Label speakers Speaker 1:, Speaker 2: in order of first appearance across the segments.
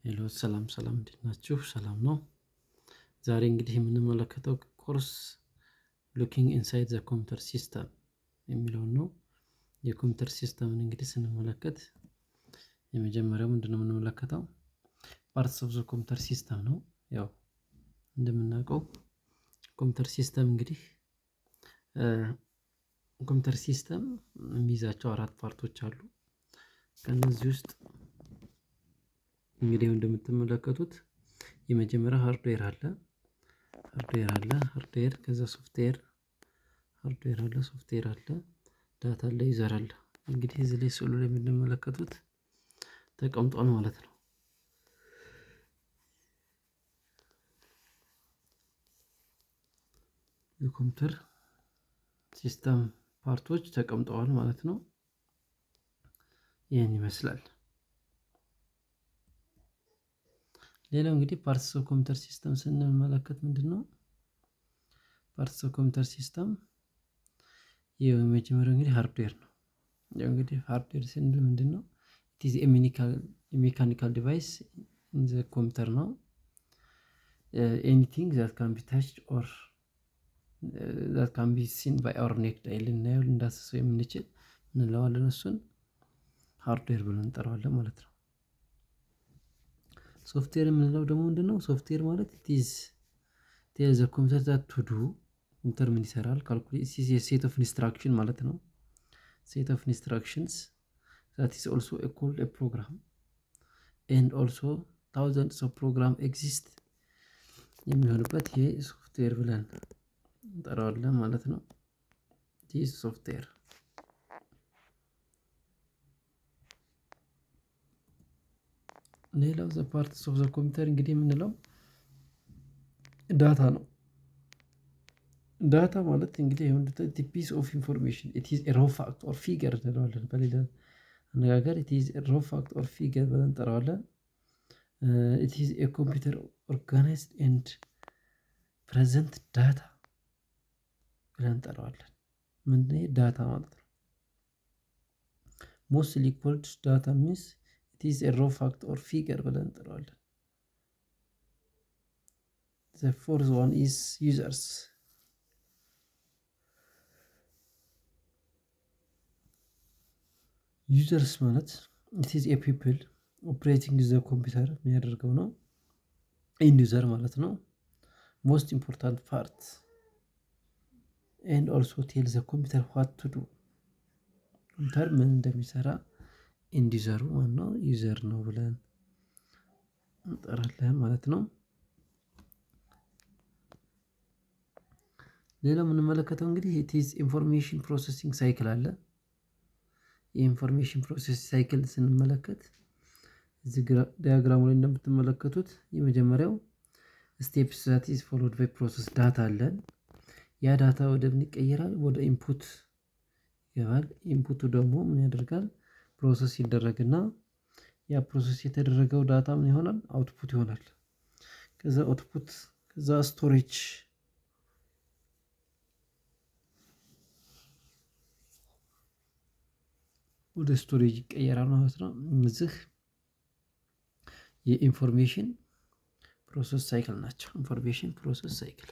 Speaker 1: ሄሎ ሰላም እንዴት ናችሁ? ሰላም ነው። ዛሬ እንግዲህ የምንመለከተው ኮርስ ሉኪንግ ኢንሳይድ ዘ ኮምፒውተር ሲስተም የሚለውን ነው። የኮምፒውተር ሲስተምን እንግዲህ ስንመለከት የመጀመሪያው ምንድነው የምንመለከተው ፓርትስ ኦፍ ዘ ኮምፒውተር ሲስተም ነው። ያው እንደምናውቀው ኮምፒውተር ሲስተም እንግዲህ ኮምፒውተር ሲስተም የሚይዛቸው 4 ፓርቶች አሉ። ከነዚህ ውስጥ እንግዲህ እንደምትመለከቱት የመጀመሪያው ሃርድዌር አለ። ሃርድዌር ከዛ ሶፍትዌር አለ፣ ሶፍትዌር አለ፣ ዳታ አለ፣ ዩዘር አለ። እንግዲህ እዚህ ላይ ስዕሉ ላይ የምንመለከቱት ተቀምጧል ማለት ነው። የኮምፒውተር ሲስተም ፓርቶች ተቀምጠዋል ማለት ነው። ይህን ይመስላል። ሌላው እንግዲህ ፓርትስ ኦፍ ኮምፒውተር ሲስተም ስንመለከት ምንድነው ፓርትስ ኦፍ ኮምፒውተር ሲስተም የመጀመሪያው እንግዲህ ሃርድዌር ነው። ያው እንግዲህ ሃርድዌር ስንል ምንድነው it is a mechanical device in the computer ነው። anything that can be touched or that can be seen by our naked eye ልናየው እንዳስሰው የምንችል እንለዋለን፣ እሱን ሃርድዌር ብለን እንጠራዋለን ማለት ነው። ሶፍትዌር የምንለው ደግሞ ምንድነው ሶፍትዌር ማለት it is tell the computer that to do ኮምፒውተር ምን ይሰራል ካልኩሌት is a set of instruction ማለት ነው። set of instructions that is also called a program and also thousands of program exist የሚሆንበት ይሄ ሶፍትዌር ብለን እንጠራዋለን ማለት ነው። this software ሌላው ዘ ፓርትስ ኦፍ ዘ ኮምፒውተር እንግዲህ የምንለው ዳታ ነው። ዳታ ማለት እንግዲህ the piece of information it is a raw fact or figure እንለዋለን። በሌላ አነጋገር it is a raw fact or figure ብለን እንጠራዋለን። it is a computer organized and present data ብለን እንጠራዋለን። ምንድነው ዳታ ማለት ነው? mostly called data means it is a raw fact or figure ብለን እንጠራዋለን። the fourth one is users ዩዘርስ ማለት it is a people operating the computer የሚያደርገው ነው። end user ማለት ነው። most important part and also tell the computer what to do ኮምፒውተር ምን እንደሚሰራ end user ዋናው ዩዘር ነው ብለን እንጠራለን ማለት ነው። ሌላው የምንመለከተው እንግዲህ it is information processing cycle አለ። የኢንፎርሜሽን ፕሮሰስ ሳይክል ስንመለከት እዚህ ዲያግራሙ ላይ እንደምትመለከቱት የመጀመሪያው ስቴፕስ that is followed by process ዳታ አለን። ያ ዳታ ወደ ምን ይቀየራል? ወደ ኢንፑት ይገባል። ኢንፑቱ ደግሞ ምን ያደርጋል? ፕሮሰስ ይደረግና ያ ፕሮሰስ የተደረገው ዳታ ምን ይሆናል? አውትፑት ይሆናል። ከዛ አውትፑት ከዛ ስቶሬጅ ወደ ስቶሬጅ ይቀየራል ማለት ነው። እዚህ የኢንፎርሜሽን ፕሮሰስ ሳይክል ናቸው። ኢንፎርሜሽን ፕሮሰስ ሳይክል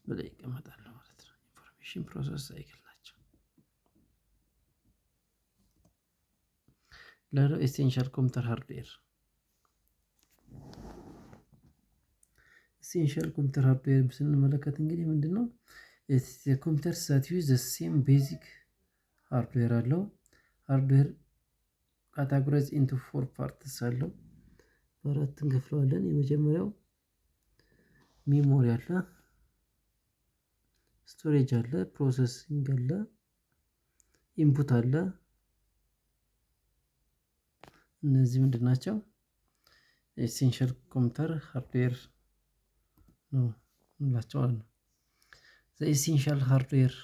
Speaker 1: ብለው ይቀመጣሉ ማለት ነው። ኢንፎርሜሽን ፕሮሰስ ሳይክል ናቸው። ሌላው ኤሴንሻል ኮምፒውተር ሃርድዌር ኤሴንሻል ኮምፒውተር ሃርድዌር ስንመለከት እንግዲህ ምንድነው ኮምፒውተር that use the same basic ሃርድዌር አለው። ሃርድዌር categorized into 4 parts አለው። በአራት እንከፍለዋለን። የመጀመሪያው ሜሞሪ አለ፣ ስቶሬጅ አለ፣ ፕሮሰሲንግ አለ፣ ኢንፑት አለ። እነዚህ ምንድን ናቸው? ኤሴንሻል ኮምፒውተር ሃርድዌር ነው እንላቸዋለን። ኤሴንሻል ሃርድዌር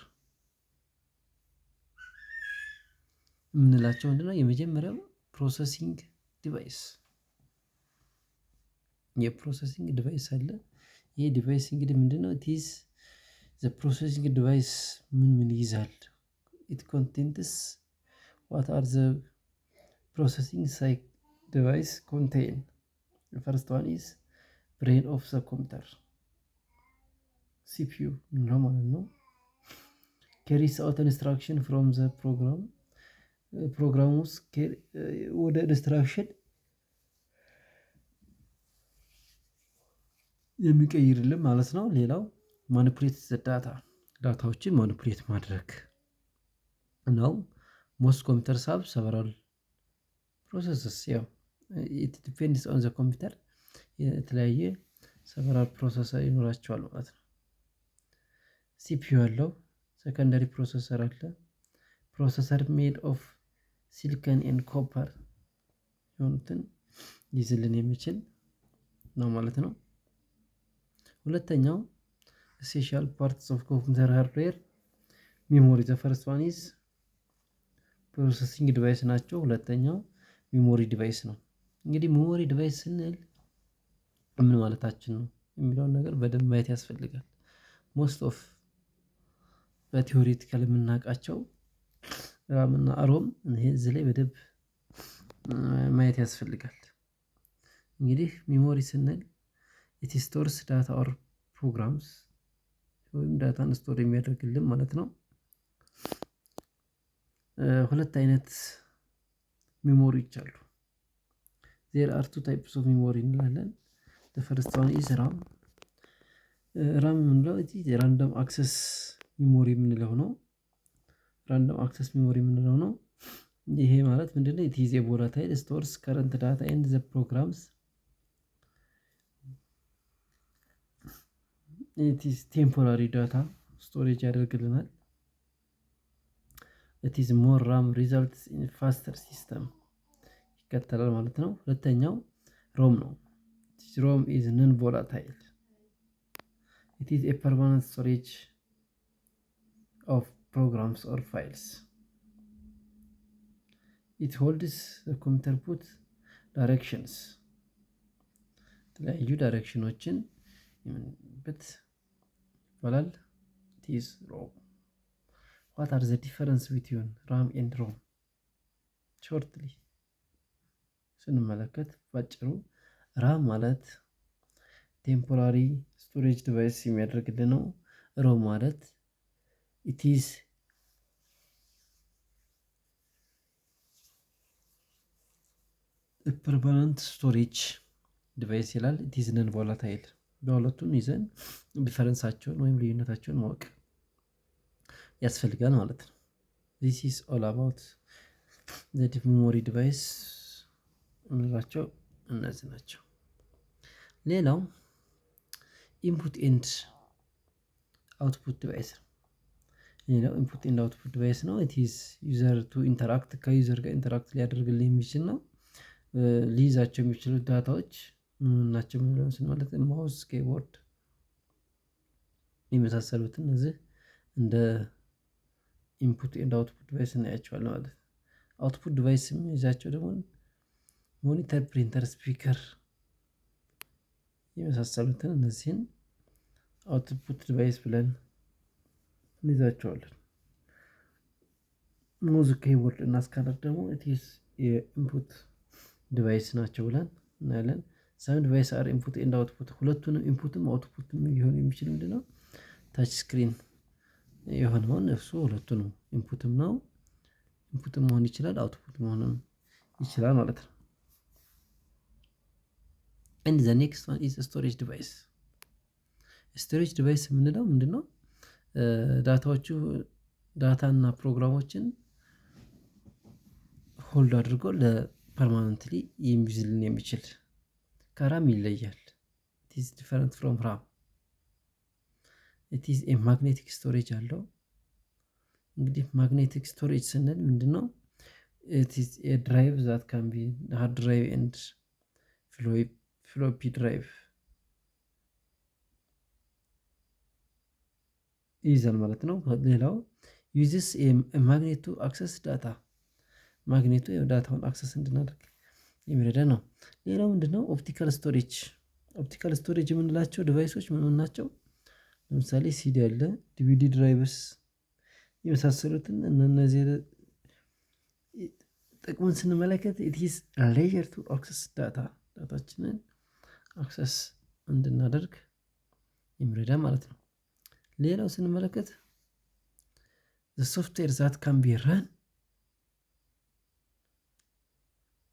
Speaker 1: የምንላቸው ምንድነው? የመጀመሪያው ፕሮሰሲንግ ዲቫይስ የፕሮሰሲንግ ዲቫይስ አለ። ይሄ ዲቫይስ እንግዲህ ምንድነው? it is the processing device ምን ይይዛል? it contains what are the processing device contain ፈርስት ዋን ኢዝ ብሬን ኦፍ ዘ ኮምፒውተር ሲፒዩ ነው ማለት ነው። carries out instruction from the ፕሮግራም ውስጥ ወደ ኢንስትራክሽን የሚቀይርልን ማለት ነው። ሌላው ማኒፑሌት ዳታዎችን ማኒፑሌት ማድረግ ነው። ሞስት ኮምፒውተርስ ሃቭ ሰቨራል ፕሮሰስስ ያው ኢት ዲፔንድስ ኦን ዘ ኮምፒውተር የተለያየ ሰቨራል ፕሮሰሰር ይኖራቸዋል ማለት ነው። ሲፒዩ አለው፣ ሰከንደሪ ፕሮሰሰር አለ። ፕሮሰሰር ሜድ ኦፍ ሲሊከን ኤንድ ኮፐር የሆኑትን ይዝልን የሚችል ነው ማለት ነው። ሁለተኛው ኤሴንሻል ፓርትስ ኦፍ ኮምፒውተር ሃርድዌር ሚሞሪ ዘ ፈርስት ዋን ኢዝ ፕሮሰሲንግ ዲቫይስ ናቸው። ሁለተኛው ሚሞሪ ዲቫይስ ነው። እንግዲህ ሚሞሪ ዲቫይስ ስንል ምን ማለታችን ነው የሚለውን ነገር በደንብ ማየት ያስፈልጋል። ሞስት ኦፍ በቲዎሪቲካል የምናውቃቸው ራም እና ሮም እዚህ ላይ በደንብ ማየት ያስፈልጋል። እንግዲህ ሚሞሪ ስንል ኢት ስቶርስ ዳታ ኦር ፕሮግራምስ ወይም ዳታን ስቶር የሚያደርግልን ማለት ነው። ሁለት አይነት ሚሞሪዎች አሉ። ዜር አር ቱ ታይፕስ ኦፍ ሚሞሪ እንላለን። ፈርስት ዋን ኢዝ ራም። ራም የምንለው ራንደም አክሰስ ሚሞሪ የምንለው ነው። ራንደም አክሰስ ሚሞሪ የምንለው ነው። ይሄ ማለት ምንድነው? ኢት ኢዝ ኤ ቮላታይል ስቶርስ ከረንት ዳታ ኤንድ ዘ ፕሮግራምስ ኢት ኢዝ ቴምፖራሪ ዳታ ስቶሬጅ ያደርግልናል። ኢት ኢዝ ሞር ራም ሪዛልትስ ኢን ፋስተር ሲስተም ይከተላል ማለት ነው። ሁለተኛው ሮም ነው። ሮም ኢዝ ነን ቮላታይል ኢት ኢዝ ኤ ፐርማነንት ስቶሬጅ ኦፍ programs or files. It holds the computer put directions. የተለያዩ ዳይሬክሽኖችን የምንበት ይባላል። It is ROM. What are the difference between RAM and ROM? Shortly ስንመለከት ባጭሩ ራም ማለት ቴምፖራሪ ስቶሬጅ ዲቫይስ የሚያደርግልን ነው። ሮም ማለት it is ፐርማነንት ስቶሬጅ ዲቫይስ ይላል። ኢት ኢዝ ነን ቮላታይል። በሁለቱም ይዘን ዲፈረንሳቸውን ወይም ልዩነታቸውን ማወቅ ያስፈልጋል ማለት ነው። ዚስ ኢዝ ኦል አባውት ዘ ሚሞሪ ዲቫይስ የምንላቸው እነዚህ ናቸው። ሌላው ኢንፑት ኤንድ አውትፑት ዲቫይስ ነው። ሌላው ኢንፑት ኤንድ አውትፑት ዲቫይስ ነው። ኢት ኢዝ ዩዘር ቱ ኢንተራክት ከዩዘር ጋር ኢንተራክት ሊያደርግልን የሚችል ነው። ሊይዛቸው የሚችሉ ዳታዎች ናቸው ማለት ማውስ፣ ኪቦርድ የመሳሰሉት እነዚህ እንደ ኢንፑት ኤንድ አውትፑት ዲቫይስ እናያቸዋለን ማለት ነው። አውትፑት ዲቫይስ የሚይዛቸው ደግሞ ሞኒተር፣ ፕሪንተር፣ ስፒከር የመሳሰሉትን እነዚህን አውትፑት ዲቫይስ ብለን እንይዛቸዋለን። ማውዝ፣ ኪቦርድ እና ስካነር ደግሞ ኢትስ የኢንፑት ዲቫይስ ናቸው ብለን እናያለን። ሳም ዲቫይስ አር ኢንፑት ኤንድ አውትፑት። ሁለቱንም ኢንፑትም አውትፑትም ሊሆን የሚችል ምንድነው? ታች ስክሪን የሆነውን እሱ ሁለቱንም ኢንፑትም ነው፣ ኢንፑትም መሆን ይችላል፣ አውትፑት መሆንም ይችላል ማለት ነው። and the next one is storage device. ስቶሬጅ ዲቫይስ የምንለው ምንድነው? ዳታ እና ፕሮግራሞችን ሆልድ አድርጎ ለፐርማነንትሊ የሚይዝልን የሚችል ከራም ይለያል። it is different from RAM. it is a magnetic storage አለው። እንግዲህ magnetic storage ስንል ምንድነው? it is a drive that can be hard drive and floppy drive ይይዛል ማለት ነው። ሌላው uses a magnet to access data. ማግኔቱ ዳታውን አክሰስ እንድናደርግ የሚረዳ ነው። ሌላው ምንድነው? ኦፕቲካል ስቶሬጅ። ኦፕቲካል ስቶሬጅ የምንላቸው ዲቫይሶች ምን ናቸው? ለምሳሌ ሲዲ አለ፣ ዲቪዲ ድራይቭስ የመሳሰሉትን እነዚህ ጥቅሙን ስንመለከት it is a layer to access data ዳታችንን አክሰስ እንድናደርግ የሚረዳ ማለት ነው። ሌላው ስንመለከት the software that can be run,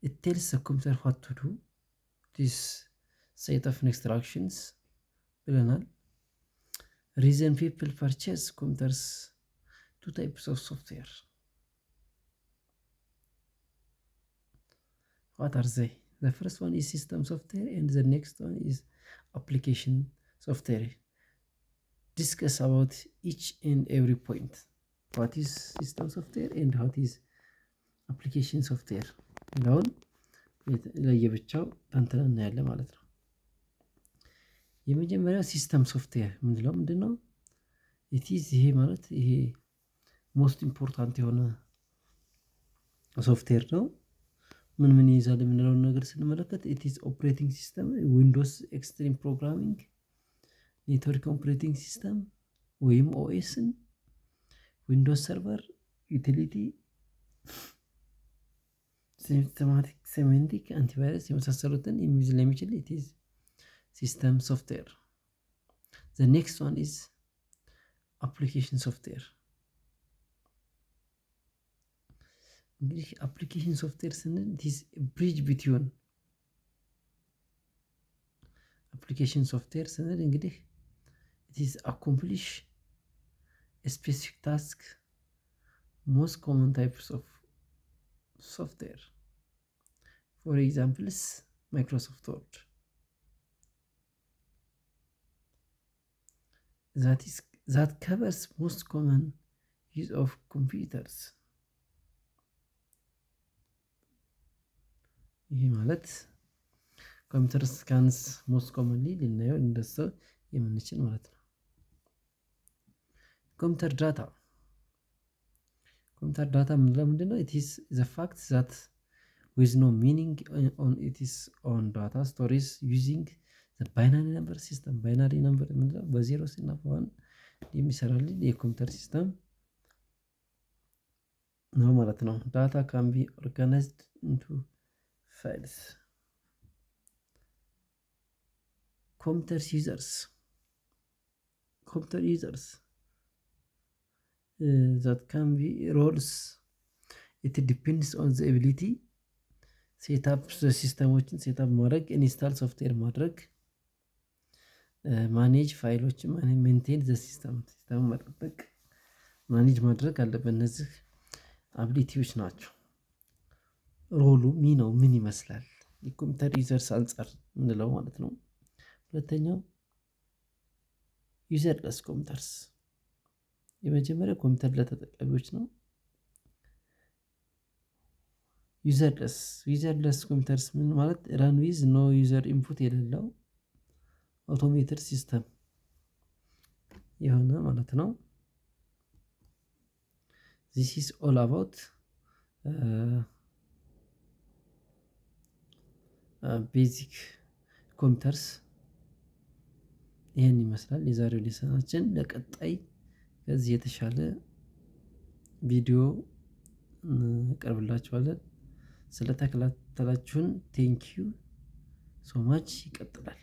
Speaker 1: it tells the computer what to do, this set of instructions ብለናል። reason people purchase computers, two types of software. What are they? The first one is system software and the next one is application software. Discuss about each and every point. What is system software and what is application software? አሁን ለየብቻው ተንትነን እናያለን ማለት ነው። የመጀመሪያው ሲስተም ሶፍትዌር ምንለው ምንድነው? ይሄ ማለት ይሄ ሞስት ኢምፖርታንት የሆነ ሶፍትዌር ነው። ምን ይይዛል የምንለውን ነገር ስንመለከት it is operating system, ዊንዶውስ ኤክስትሪም ፕሮግራሚንግ፣ ኔትወርክ ኦፕሬቲንግ ሲስተም ወይም ኦኤስን፣ ዊንዶውስ ሰርቨር፣ ዩቲሊቲ፣ ሲስተማቲክ፣ ሴማንቲክ፣ አንቲቫይረስ የመሳሰሉትን የሚይዝ ለሚችል it is system software. The next one is application software. እንግዲህ አፕሊኬሽን ሶፍትዌር ስንል it is a bridge between application software ስንል እንግዲህ it is accomplish a specific task, most common types of software. For examples, Microsoft Word. That covers most common use of computers. ይሄ ማለት ኮምፒውተር ስካንስ ሞስት ኮመንሊ ልናየው እንደሰው የምንችል ማለት ነው። ኮምፒውተር ዳታ ምንድነው? it is the fact that with no meaning on its own data stores using the binary number system. binary number ምንድነው? በ0 እና በ1 የሚሰራልን የኮምፒውተር ሲስተም ነው ማለት ነው። ዳታ can be organized into files. computer users that can be roles. it depends on the ability set up the ሲስተሞችን ሴት አፕ ማድረግ፣ ኢንስታል ሶፍትዌር ማድረግ፣ ማኔጅ ፋይሎችን ሜንቴን ዘ ሲስተም መጠበቅ፣ ማኔጅ ማድረግ አለበት። እነዚህ አቢሊቲዎች ናቸው። ሮሉ ሚናው ምን ይመስላል? የኮምፒውተር ዩዘርስ አንፃር ምንለው ማለት ነው። ሁለተኛው ዩዘርለስ ኮምፒውተርስ። የመጀመሪያው ኮምፒውተር ለተጠቃሚዎች ነው። ዩዘርለስ ኮምፒውተርስ ምን ማለት? ራን ዊዝ ኖ ዩዘር ኢንፑት የሌለው አውቶሜትድ ሲስተም የሆነ ማለት ነው። this is all about ቤዚክ ኮምፒውተርስ ይሄን ይመስላል የዛሬው ሌሰናችን። ለቀጣይ ከዚህ የተሻለ ቪዲዮ እንቀርብላችኋለን። ስለተከታተላችሁን ቴንኪዩ ሶ ማች። ይቀጥላል።